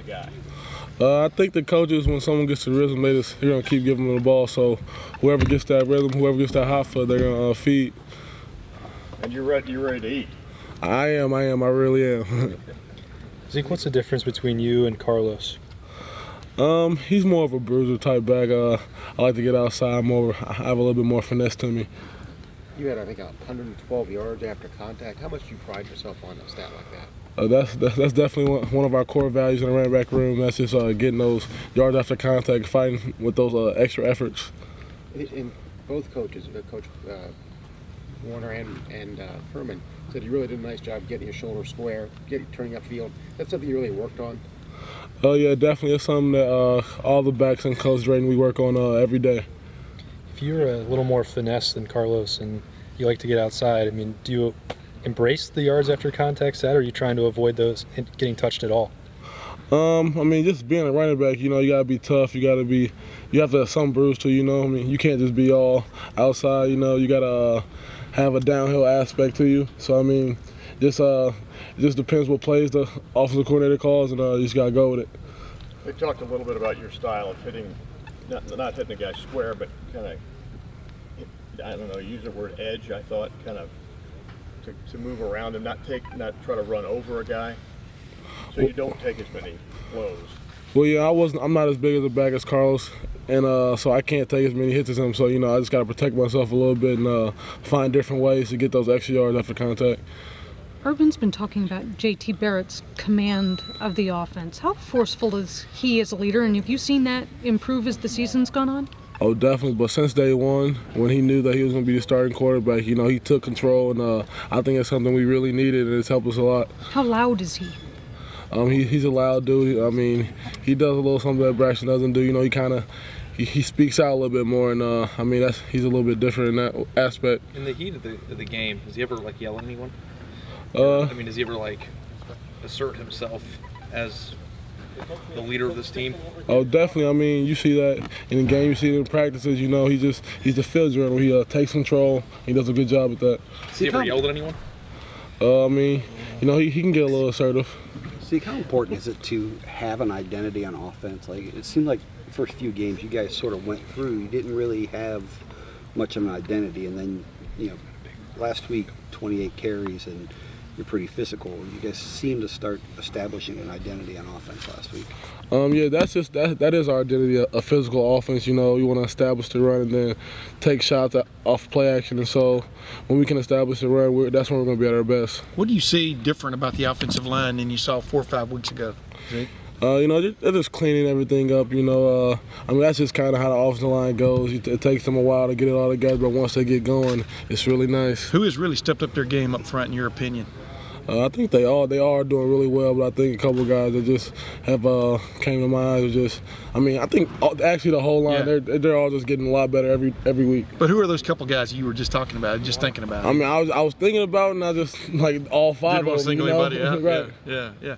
guy? I think the coaches, when someone gets the rhythm, they're going to keep giving them the ball. So whoever gets that rhythm, whoever gets that hot foot, they're going to feed. And you're ready to eat. I am. I really am. Zeke, what's the difference between you and Carlos? He's more of a bruiser type back. I like to get outside more. I have a little bit more finesse to me. You had, I think, 112 yards after contact. How much do you pride yourself on a stat like that? That's definitely one of our core values in the running back room. That's just getting those yards after contact, fighting with those extra efforts. And both coaches, Coach Warner and Herman, said you really did a nice job getting your shoulder square, turning upfield. That's something you really worked on? Oh, yeah, definitely. It's something that all the backs and Coach Drayton, we work on every day. If you're a little more finesse than Carlos and you like to get outside, I mean, do you embrace the yards after contact stat, or are you trying to avoid those getting touched at all? I mean, just being a running back, you gotta be tough. You have to have some bruise too. I mean, you can't just be all outside. You gotta have a downhill aspect to you. So I mean, it just depends what plays the offensive coordinator calls, and you just gotta go with it. They talked a little bit about your style of hitting, not hitting a guy square, but kind of, I don't know, use the word edge. I thought kind of to move around and not try to run over a guy, so you don't take as many blows. Well, yeah, I'm not as big as a back as Carlos, and so I can't take as many hits as him. So I just got to protect myself a little bit and find different ways to get those extra yards after contact. Urban's been talking about JT Barrett's command of the offense. How forceful is he as a leader, and have you seen that improve as the season's gone on? Oh, definitely. But since day one, when he knew that he was going to be the starting quarterback, he took control, and I think it's something we really needed, and it's helped us a lot. How loud is he? He's a loud dude. I mean, he does a little something that Braxton doesn't do. He speaks out a little bit more, and I mean, he's a little bit different in that aspect. In the heat of the game, does he ever yell at anyone? I mean, does he ever assert himself as the leader of this team? Oh, definitely. I mean, you see that in the game, you see it in practices. He's the field general. He takes control. He does a good job at that. Has he ever yelled at anyone? I mean, he can get a little assertive. See, how important is it to have an identity on offense? It seemed like the first few games you guys sort of went through, you didn't really have much of an identity, and then last week 28 carries and you're pretty physical. You guys seem to start establishing an identity on offense last week. Yeah, that is our identity, a physical offense. We want to establish the run and then take shots off play action. And so when we can establish the run, that's when we're going to be at our best. What do you see different about the offensive line than you saw 4 or 5 weeks ago? They're just cleaning everything up. I mean, that's just kind of how the offensive line goes. It takes them a while to get it all together, but once they get going, it's really nice. Who has really stepped up their game up front, in your opinion? I think they are doing really well, but I think a couple of guys that just have came to mind. I think actually the whole line, they're all just getting a lot better every week. But who are those couple guys you were just talking about, just thinking about? I mean, I was thinking about it, and I just all 5 Didn't want to single anybody out. Right. Yeah.